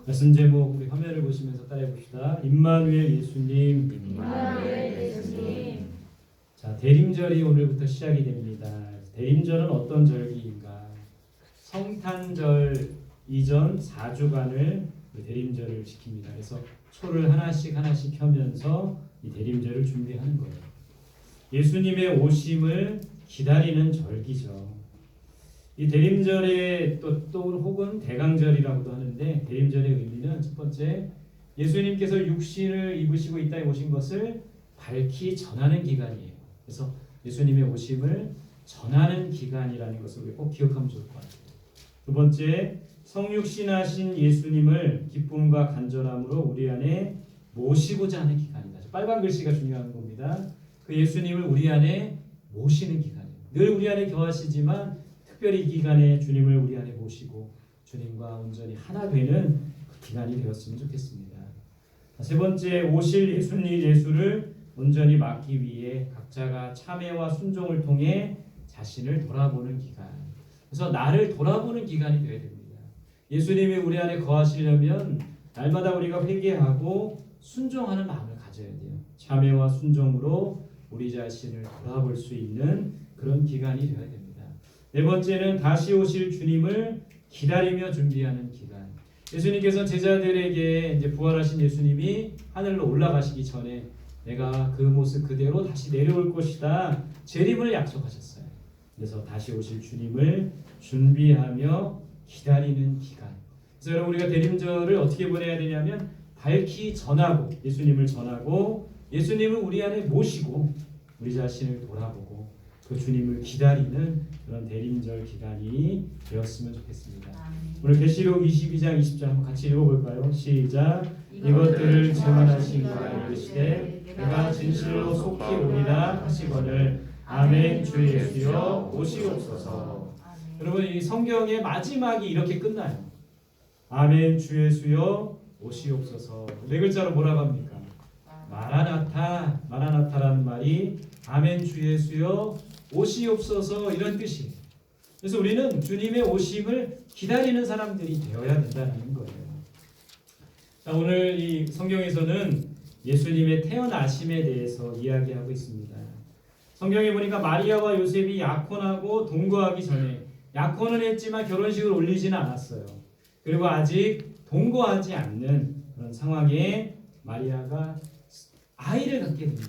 말씀 제목 우리 화면을 보시면서 따라해 봅시다. 임마누엘 예수님. 임마누엘 예수님. 자, 대림절이 오늘부터 시작이 됩니다. 대림절은 어떤 절기인가? 성탄절 이전 4주간을 대림절을 지킵니다. 그래서 초를 하나씩 켜면서 이 대림절을 준비하는 거예요. 예수님의 오심을 기다리는 절기죠. 이 대림절에 또 혹은 대강절이라고도 하는데, 대림절의 의미는 첫 번째, 예수님께서 육신을 입으시고 이 땅에 오신 것을 밝히 전하는 기간이에요. 그래서 예수님의 오심을 전하는 기간이라는 것을 우리 꼭 기억하면 좋을 것 같아요. 두 번째, 성육신하신 예수님을 기쁨과 간절함으로 우리 안에 모시고자 하는 기간이다. 빨간 글씨가 중요한 겁니다. 그 예수님을 우리 안에 모시는 기간이에요. 늘 우리 안에 거하시지만 특별히 이 기간에 주님을 우리 안에 모시고 주님과 온전히 하나 되는 그 기간이 되었으면 좋겠습니다. 세 번째, 오실 예수를 온전히 맡기 위해 각자가 참회와 순종을 통해 자신을 돌아보는 기간. 그래서 나를 돌아보는 기간이 되어야 됩니다. 예수님이 우리 안에 거하시려면 날마다 우리가 회개하고 순종하는 마음을 가져야 돼요. 참회와 순종으로 우리 자신을 돌아볼 수 있는 그런 기간이 되어야 됩니다. 네 번째는 다시 오실 주님을 기다리며 준비하는 기간. 예수님께서 제자들에게 이제 부활하신 예수님이 하늘로 올라가시기 전에 내가 그 모습 그대로 다시 내려올 것이다. 재림을 약속하셨어요. 그래서 다시 오실 주님을 준비하며 기다리는 기간. 그래서 여러분, 우리가 대림절을 어떻게 보내야 되냐면 밝히 전하고, 예수님을 전하고 예수님을 우리 안에 모시고 우리 자신을 돌아보고 그 주님을 기다리는 그런 대림절 기간이 되었으면 좋겠습니다. 오늘 계시록 22장 20절 한번 같이 읽어볼까요? 시작. 이것들을 증언하신 그가 이르시되 내가 진실로 속히 오리라 하시거늘 아멘. 주 예수여 오시옵소서. 여러분, 이 성경의 마지막이 이렇게 끝나요. 아멘. 주 예수여 오시옵소서. 네 글자로 뭐라고 합니까? 마라나타. 마라나타라는 말이 아멘. 주 예수여 오시옵소서, 이런 뜻이에요. 그래서 우리는 주님의 오심을 기다리는 사람들이 되어야 된다는 거예요. 자, 오늘 이 성경에서는 예수님의 태어나심에 대해서 이야기하고 있습니다. 성경에 보니까 마리아와 요셉이 약혼하고 동거하기 전에, 약혼은 했지만 결혼식을 올리지는 않았어요. 그리고 아직 동거하지 않는 그런 상황에 마리아가 아이를 갖게 됩니다.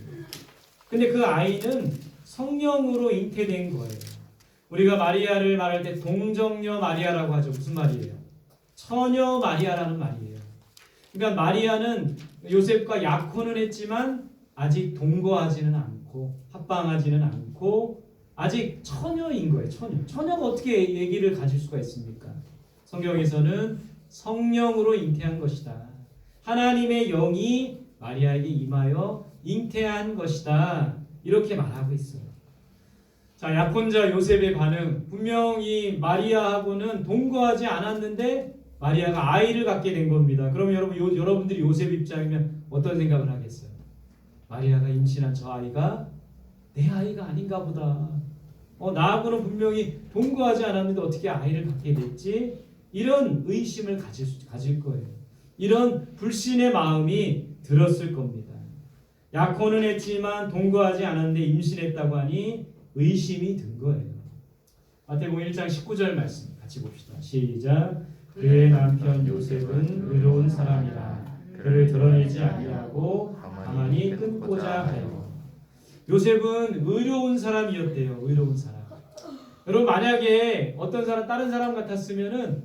근데 그 아이는 성령으로 잉태된 거예요. 우리가 마리아를 말할 때 동정녀 마리아라고 하죠. 무슨 말이에요? 처녀 마리아라는 말이에요. 그러니까 마리아는 요셉과 약혼은 했지만 아직 동거하지는 않고 합방하지는 않고 아직 처녀인 거예요. 처녀가 어떻게 얘기를 가질 수가 있습니까? 성경에서는 성령으로 잉태한 것이다. 하나님의 영이 마리아에게 임하여 잉태한 것이다. 이렇게 말하고 있어요. 자, 약혼자 요셉의 반응. 분명히 마리아하고는 동거하지 않았는데 마리아가 아이를 갖게 된 겁니다. 그럼 여러분들이 요셉 입장이면 어떤 생각을 하겠어요? 마리아가 임신한 저 아이가 내 아이가 아닌가 보다. 나하고는 분명히 동거하지 않았는데 어떻게 아이를 갖게 됐지? 이런 의심을 가질 거예요. 이런 불신의 마음이 들었을 겁니다. 약혼은 했지만 동거하지 않았는데 임신했다고 하니 의심이 든 거예요. 마태복음 1장 19절 말씀 같이 봅시다. 시작. 그의 남편 요셉은 의로운 사람이라 그를 드러내지 아니하고 가만히 끊고자 하여. 요셉은 의로운 사람이었대요. 의로운 사람. 여러분, 만약에 어떤 사람, 다른 사람 같았으면은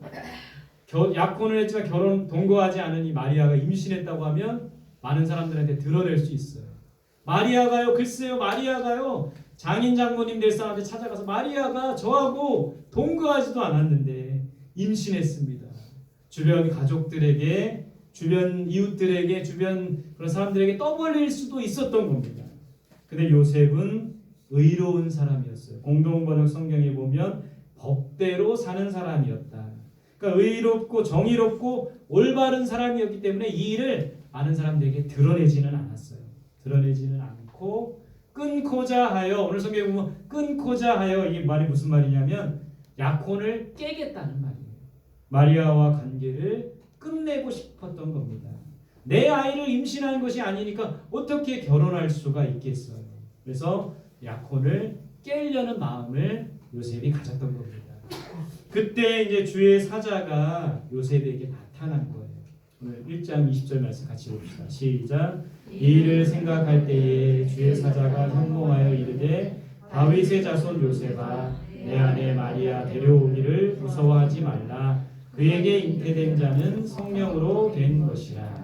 약혼을 했지만 동거하지 않은 이 마리아가 임신했다고 하면 많은 사람들한테 드러낼 수 있어요. 마리아가요, 글쎄요, 마리아가요, 장인 장모님 될 사람한테 찾아가서 마리아가 저하고 동거하지도 않았는데 임신했습니다. 주변 가족들에게, 주변 이웃들에게, 주변 그런 사람들에게 떠벌릴 수도 있었던 겁니다. 근데 요셉은 의로운 사람이었어요. 공동번역 성경에 보면 법대로 사는 사람이었다. 그러니까 의롭고 정의롭고 올바른 사람이었기 때문에 이 일을 많은 사람들에게 드러내지는 않았어요. 드러내지는 않고 끊고자 하여, 오늘 성경에 보면 끊고자 하여, 이게 말이 무슨 말이냐면 약혼을 깨겠다는 말이에요. 마리아와 관계를 끝내고 싶었던 겁니다. 내 아이를 임신한 것이 아니니까 어떻게 결혼할 수가 있겠어요. 그래서 약혼을 깨려는 마음을 요셉이 가졌던 겁니다. 그때 이제 주의 사자가 요셉에게 나타난 거예요. 오늘 1장 20절 말씀 같이 봅시다. 시작. 이 일을 생각할 때에 주의 사자가 현몽하여 이르되 다윗의 자손 요셉아 내 아내 마리아 데려오기를 무서워하지 말라. 그에게 잉태된 자는 성령으로 된 것이라.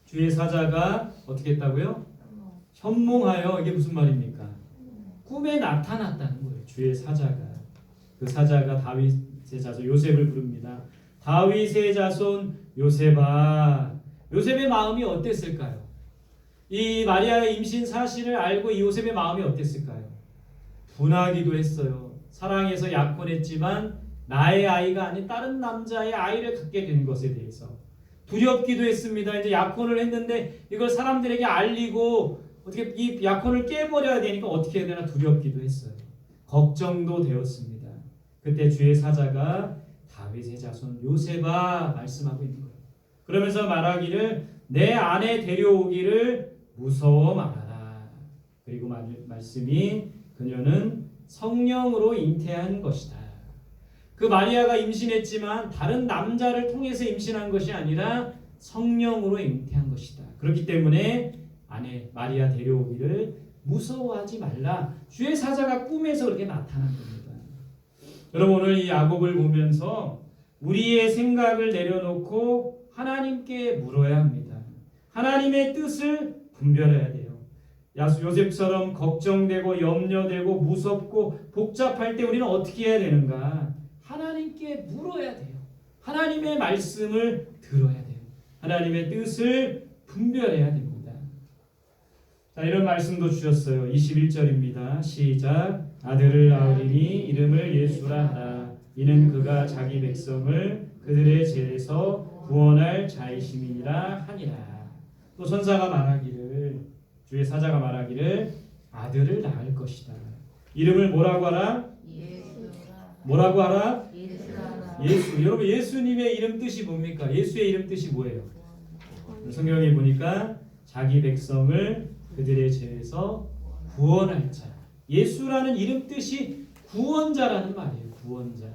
주의 사자가 어떻게 했다고요? 현몽하여. 이게 무슨 말입니까? 꿈에 나타났다는 거예요. 주의 사자가. 그 사자가 다윗의 자손 요셉을 부릅니다. 다윗의 자손 요셉아. 요셉의 마음이 어땠을까요? 이 마리아의 임신 사실을 알고 이 요셉의 마음이 어땠을까요? 분하기도 했어요. 사랑해서 약혼했지만 나의 아이가 아닌 다른 남자의 아이를 갖게 된 것에 대해서 두렵기도 했습니다. 이제 약혼을 했는데 이걸 사람들에게 알리고 어떻게 이 약혼을 깨버려야 되니까 어떻게 해야 되나 두렵기도 했어요. 걱정도 되었습니다. 그때 주의 사자가 다윗의 자손 요셉아 말씀하고 있는 거예요. 그러면서 말하기를 내 아내 데려오기를 무서워 말하라. 그리고 말씀이 그녀는 성령으로 잉태한 것이다. 그 마리아가 임신했지만 다른 남자를 통해서 임신한 것이 아니라 성령으로 잉태한 것이다. 그렇기 때문에 아내 마리아 데려오기를 무서워하지 말라. 주의 사자가 꿈에서 그렇게 나타난 겁니다. 여러분 오늘 이 야곱을 보면서 우리의 생각을 내려놓고 하나님께 물어야 합니다. 하나님의 뜻을 분별해야 돼요. 요셉처럼 걱정되고 염려되고 무섭고 복잡할 때 우리는 어떻게 해야 되는가? 하나님께 물어야 돼요. 하나님의 말씀을 들어야 돼요. 하나님의 뜻을 분별해야 됩니다. 자, 이런 말씀도 주셨어요. 21절입니다. 시작. 아들을 낳으리니 이름을 예수라 하라. 이는 그가 자기 백성을 그들의 죄에서 구원할 자이심이니라 하니라. 또 선사가 말하기를 주의 사자가 말하기를 아들을 낳을 것이다. 이름을 뭐라고 하라? 뭐라고 하라? 예수. 여러분 예수님의 이름 뜻이 뭡니까? 예수의 이름 뜻이 뭐예요? 성경에 보니까 자기 백성을 그들의 죄에서 구원할 자. 예수라는 이름 뜻이 구원자라는 말이에요. 구원자.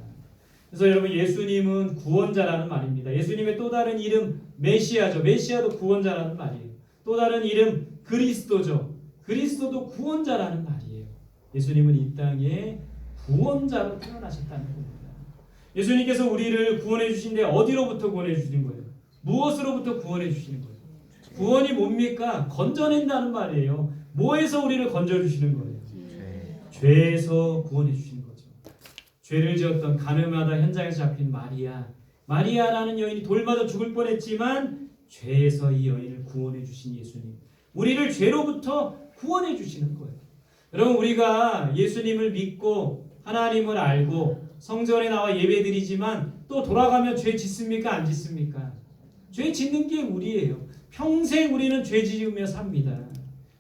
그래서 여러분 예수님은 구원자라는 말입니다. 예수님의 또 다른 이름 메시아죠. 메시아도 구원자라는 말이에요. 또 다른 이름 그리스도죠. 그리스도도 구원자라는 말이에요. 예수님은 이 땅에 구원자로 태어나셨다는 겁니다. 예수님께서 우리를 구원해 주신데 어디로부터 구원해 주시는 거예요? 무엇으로부터 구원해 주시는 거예요? 구원이 뭡니까? 건져낸다는 말이에요. 뭐에서 우리를 건져주시는 거예요? 죄에서 구원해 주시는 거죠. 죄를 지었던 가늠하다 현장에서 잡힌 마리아라는 여인이 돌맞아 죽을 뻔했지만 죄에서 이 여인을 구원해 주신 예수님, 우리를 죄로부터 구원해 주시는 거예요. 여러분 우리가 예수님을 믿고 하나님을 알고 성전에 나와 예배드리지만 또 돌아가면 죄 짓습니까? 안 짓습니까? 죄 짓는 게 우리예요. 평생 우리는 죄 지으며 삽니다.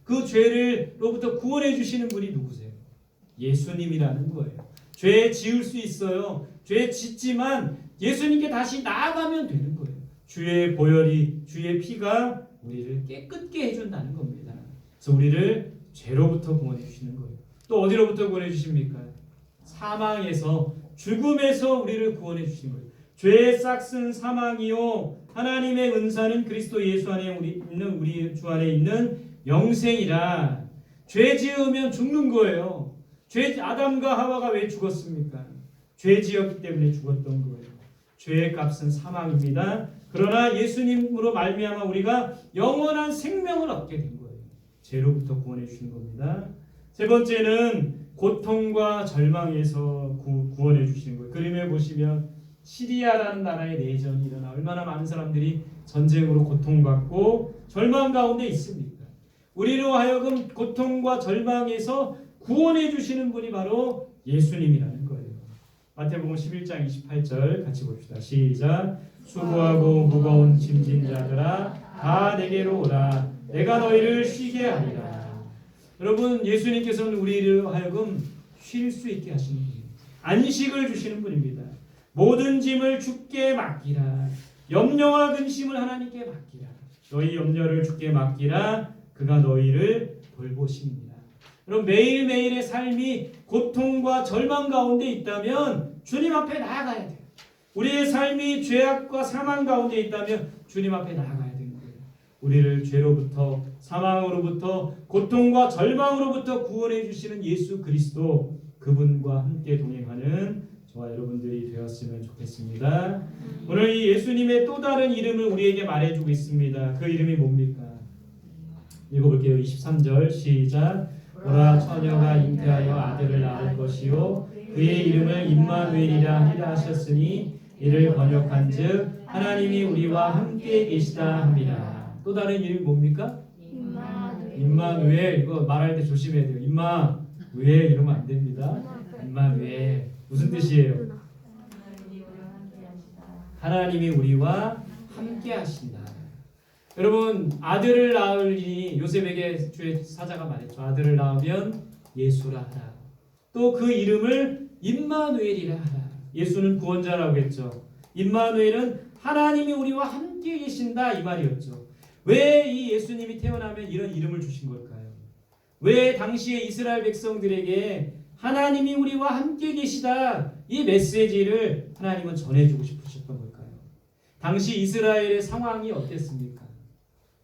그 죄를로부터 구원해 주시는 분이 누구세요? 예수님이라는 거예요. 죄 지을 수 있어요. 죄 짓지만 예수님께 다시 나아가면 되는 거예요. 주의 보혈이, 주의 피가 우리를 깨끗게 해준다는 겁니다. 그래서 우리를 죄로부터 구원해 주시는 거예요. 또 어디로부터 구원해 주십니까? 사망에서, 죽음에서 우리를 구원해 주신 거예요. 죄의 싹슨 사망이요 하나님의 은사는 그리스도 예수 안에 우리 주 안에 있는 영생이라. 죄 지으면 죽는 거예요. 아담과 하와가 왜 죽었습니까? 죄 지었기 때문에 죽었던 거예요. 죄의 값은 사망입니다. 그러나 예수님으로 말미암아 우리가 영원한 생명을 얻게 된 거예요. 죄로부터 구원해 주신 겁니다. 세 번째는 고통과 절망에서 구원해 주시는 거예요. 그림에 보시면 시리아라는 나라의 내전이 일어나 얼마나 많은 사람들이 전쟁으로 고통받고 절망 가운데 있습니까? 우리로 하여금 고통과 절망에서 구원해 주시는 분이 바로 예수님이라는 거예요. 마태복음 11장 28절 같이 봅시다. 시작. 수고하고 무거운 짐진 자들아 다 내게로 오라. 내가 너희를 쉬게 하리라. 여러분 예수님께서는 우리를 하여금 쉴 수 있게 하시는 분이에요. 안식을 주시는 분입니다. 모든 짐을 주께 맡기라. 염려와 근심을 하나님께 맡기라. 너희 염려를 주께 맡기라. 그가 너희를 돌보십니다. 여러분, 매일매일의 삶이 고통과 절망 가운데 있다면 주님 앞에 나아가야 돼요. 우리의 삶이 죄악과 사망 가운데 있다면 주님 앞에 나아가야 되는 거예요. 우리를 죄로부터, 사망으로부터, 고통과 절망으로부터 구원해 주시는 예수 그리스도, 그분과 함께 동행하는 저와 여러분들이 되었으면 좋겠습니다. 오늘 이 예수님의 또 다른 이름을 우리에게 말해주고 있습니다. 그 이름이 뭡니까? 읽어볼게요. 23절 시작. 보라, 처녀가 잉태하여 아들을 낳을 것이요 그의 이름을 임마누엘이라 하리라 하셨으니 이를 번역한즉 하나님이 우리와 함께 계시다 합니다. 또 다른 이름이 뭡니까? 임마누엘. 이거 말할 때 조심해야 돼요. 임마누엘 이러면 안 됩니다. 임마누엘 무슨 뜻이에요? 하나님이 우리와 함께 하신다. 여러분, 아들을 낳으리니 요셉에게 주의 사자가 말했죠. 아들을 낳으면 예수라 하라. 또 그 이름을 임마누엘이라 하라. 예수는 구원자라고 했죠. 임마누엘은 하나님이 우리와 함께 계신다 이 말이었죠. 왜 이 예수님이 태어나면 이런 이름을 주신 걸까요? 왜 당시에 이스라엘 백성들에게 하나님이 우리와 함께 계시다 이 메시지를 하나님은 전해주고 싶으셨던 걸까요? 당시 이스라엘의 상황이 어땠습니까?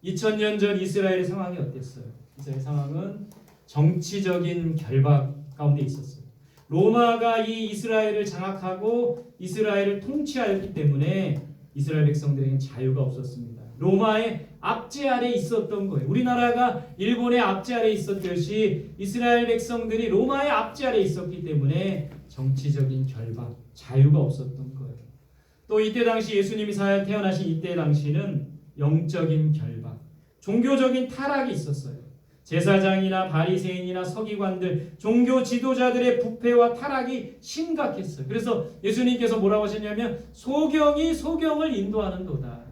2000년 전 이스라엘의 상황이 어땠어요? 이스라엘 상황은 정치적인 결박 가운데 있었어요. 로마가 이 이스라엘을 장악하고 이스라엘을 통치하였기 때문에 이스라엘 백성들에게는 자유가 없었습니다. 로마의 압제 아래 있었던 거예요. 우리나라가 일본의 압제 아래 있었듯이 이스라엘 백성들이 로마의 압제 아래 있었기 때문에 정치적인 결박, 자유가 없었던 거예요. 또 이때 당시 예수님이 태어나신 이때 당시는 영적인 결박, 종교적인 타락이 있었어요. 제사장이나 바리새인이나 서기관들, 종교 지도자들의 부패와 타락이 심각했어요. 그래서 예수님께서 뭐라고 하셨냐면 소경이 소경을 인도하는도다.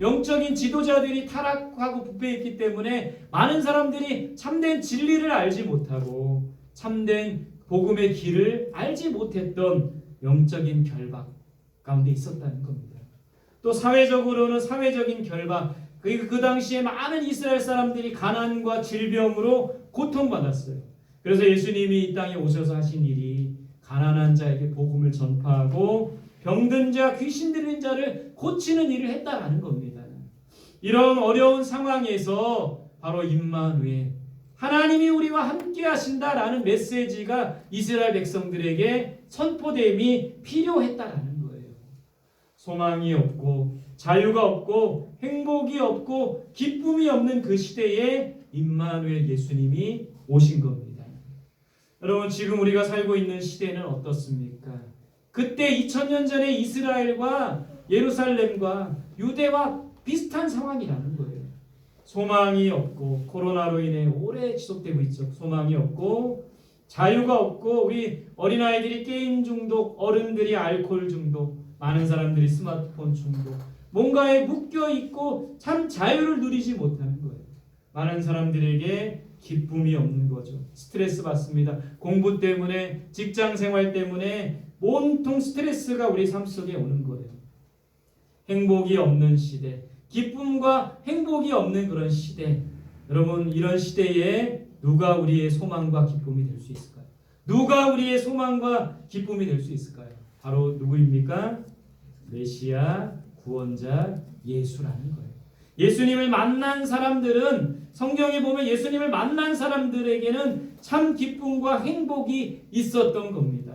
영적인 지도자들이 타락하고 부패했기 때문에 많은 사람들이 참된 진리를 알지 못하고 참된 복음의 길을 알지 못했던 영적인 결박 가운데 있었다는 겁니다. 또 사회적으로는 사회적인 결박, 그 당시에 많은 이스라엘 사람들이 가난과 질병으로 고통받았어요. 그래서 예수님이 이 땅에 오셔서 하신 일이 가난한 자에게 복음을 전파하고 병든 자, 귀신 들린 자를 고치는 일을 했다라는 겁니다. 이런 어려운 상황에서 바로 임마누엘, 하나님이 우리와 함께 하신다라는 메시지가 이스라엘 백성들에게 선포됨이 필요했다라는 거예요. 소망이 없고 자유가 없고 행복이 없고 기쁨이 없는 그 시대에 임마누엘 예수님이 오신 겁니다. 여러분, 지금 우리가 살고 있는 시대는 어떻습니까? 그때 2000년 전에 이스라엘과 예루살렘과 유대와 비슷한 상황이라는 거예요. 소망이 없고 코로나로 인해 오래 지속되고 있죠. 소망이 없고 자유가 없고 우리 어린아이들이 게임 중독, 어른들이 알코올 중독, 많은 사람들이 스마트폰 중독, 뭔가에 묶여있고 참 자유를 누리지 못하는 거예요. 많은 사람들에게 기쁨이 없는 거죠. 스트레스 받습니다. 공부 때문에, 직장 생활 때문에 온통 스트레스가 우리 삶 속에 오는 거예요. 행복이 없는 시대, 기쁨과 행복이 없는 그런 시대. 여러분, 이런 시대에 누가 우리의 소망과 기쁨이 될 수 있을까요? 누가 우리의 소망과 기쁨이 될 수 있을까요? 바로 누구입니까? 메시아, 구원자 예수라는 거예요. 예수님을 만난 사람들은, 성경에 보면 예수님을 만난 사람들에게는 참 기쁨과 행복이 있었던 겁니다.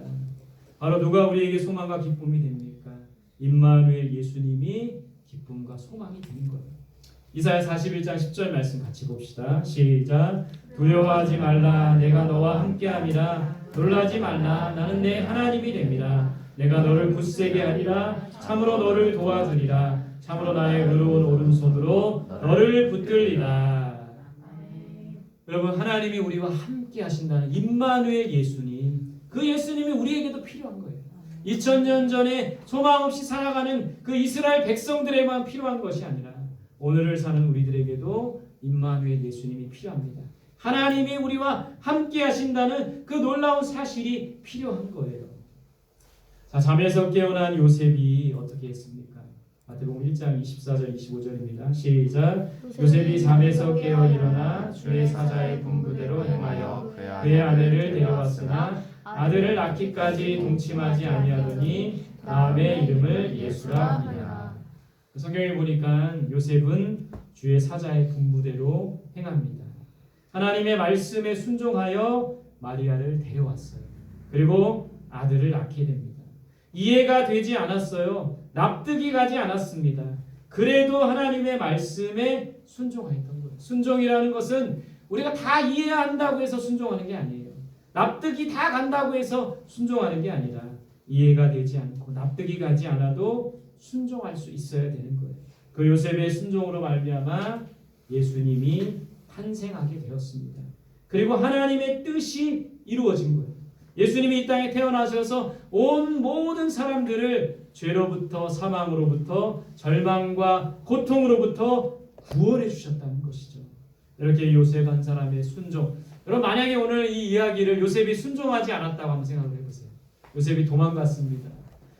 바로 누가 우리에게 소망과 기쁨이 됩니까? 임마누엘 예수님이 기쁨과 소망이 되는 거예요. 이사야 41장 10절 말씀 같이 봅시다. 시작. 두려워하지 말라. 내가 너와 함께함이라. 놀라지 말라. 나는 내 하나님이 됩니다. 내가 너를 굳세게 하리라. 참으로 너를 도와주리라. 참으로 나의 의로운 오른손으로 너를 붙들리라. 여러분, 하나님이 우리와 함께 하신다는 임마누엘 예수님, 그 예수님이 우리에게도 필요한 거예요. 2000년 전에 소망 없이 살아가는 그 이스라엘 백성들에만 필요한 것이 아니라 오늘을 사는 우리들에게도 임마누엘 예수님이 필요합니다. 하나님이 우리와 함께 하신다는 그 놀라운 사실이 필요한 거예요. 자, 잠에서 깨어난 요셉이 어떻게 했습니까? 마태복음 1장 24절 25절입니다. 시작. 요셉이 잠에서 깨어 일어나 주의 사자의 분부대로 행하여 그의 아내를 데려왔으나 아들을 낳기까지 동침하지 아니하더니 다음에 이름을 예수라 하니라. 성경에 보니까 요셉은 주의 사자의 분부대로 행합니다. 하나님의 말씀에 순종하여 마리아를 데려왔어요. 그리고 아들을 낳게 됩니다. 이해가 되지 않았어요. 납득이 가지 않았습니다. 그래도 하나님의 말씀에 순종했던 거예요. 순종이라는 것은 우리가 다 이해한다고 해서 순종하는 게 아니에요. 납득이 다 간다고 해서 순종하는 게 아니라 이해가 되지 않고 납득이 가지 않아도 순종할 수 있어야 되는 거예요. 그 요셉의 순종으로 말미암아 예수님이 탄생하게 되었습니다. 그리고 하나님의 뜻이 이루어진 거예요. 예수님이 이 땅에 태어나셔서 온 모든 사람들을 죄로부터 사망으로부터 절망과 고통으로부터 구원해 주셨다는 것이죠. 이렇게 요셉 한 사람의 순종. 여러분 만약에 오늘 이 이야기를 요셉이 순종하지 않았다고 한번 생각을 해보세요. 요셉이 도망갔습니다.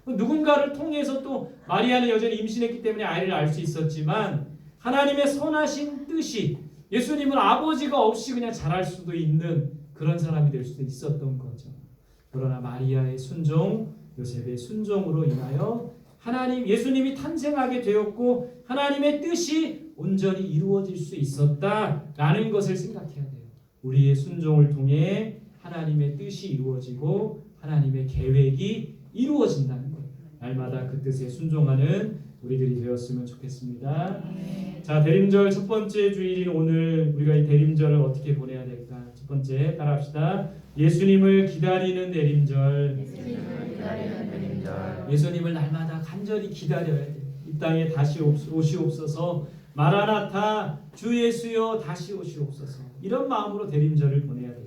누군가를 통해서 또 마리아는 여전히 임신했기 때문에 아이를 낳을 수 있었지만 하나님의 선하신 뜻이 예수님은 아버지가 없이 그냥 자랄 수도 있는 그런 사람이 될 수도 있었던 거죠. 그러나 마리아의 순종, 요셉의 순종으로 인하여 하나님 예수님이 탄생하게 되었고 하나님의 뜻이 온전히 이루어질 수 있었다라는 것을 생각해야 돼요. 우리의 순종을 통해 하나님의 뜻이 이루어지고 하나님의 계획이 이루어진다는 거예요. 날마다 그 뜻에 순종하는 우리들이 되었으면 좋겠습니다. 자, 대림절 첫 번째 주일인 오늘 우리가 이 대림절을 어떻게 보내야 될까? 첫 번째 따라합시다. 예수님을 기다리는 대림절. 예수님을 날마다 간절히 기다려야 돼요. 이 땅에 다시 오시옵소서. 마라나타 주 예수여 다시 오시옵소서. 이런 마음으로 대림절을 보내야 돼요.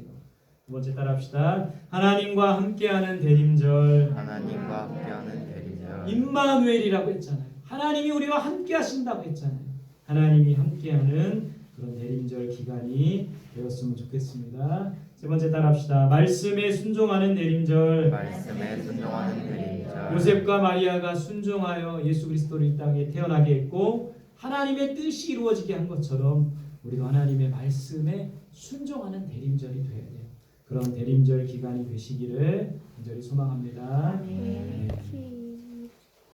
두 번째 따라합시다. 하나님과 함께하는 대림절. 하나님과 함께하는 대림절. 임마누엘이라고 했잖아요. 하나님이 우리와 함께 하신다고 했잖아요. 하나님이 함께하는 그런 대림절 기간이 되었으면 좋겠습니다. 세 번째 따라합시다. 말씀에 순종하는 대림절. 말씀에 순종하는 대림절. 요셉과 마리아가 순종하여 예수 그리스도를 이 땅에 태어나게 했고 하나님의 뜻이 이루어지게 한 것처럼 우리도 하나님의 말씀에 순종하는 대림절이 되어야 돼요. 그런 대림절 기간이 되시기를 간절히 소망합니다. 아멘.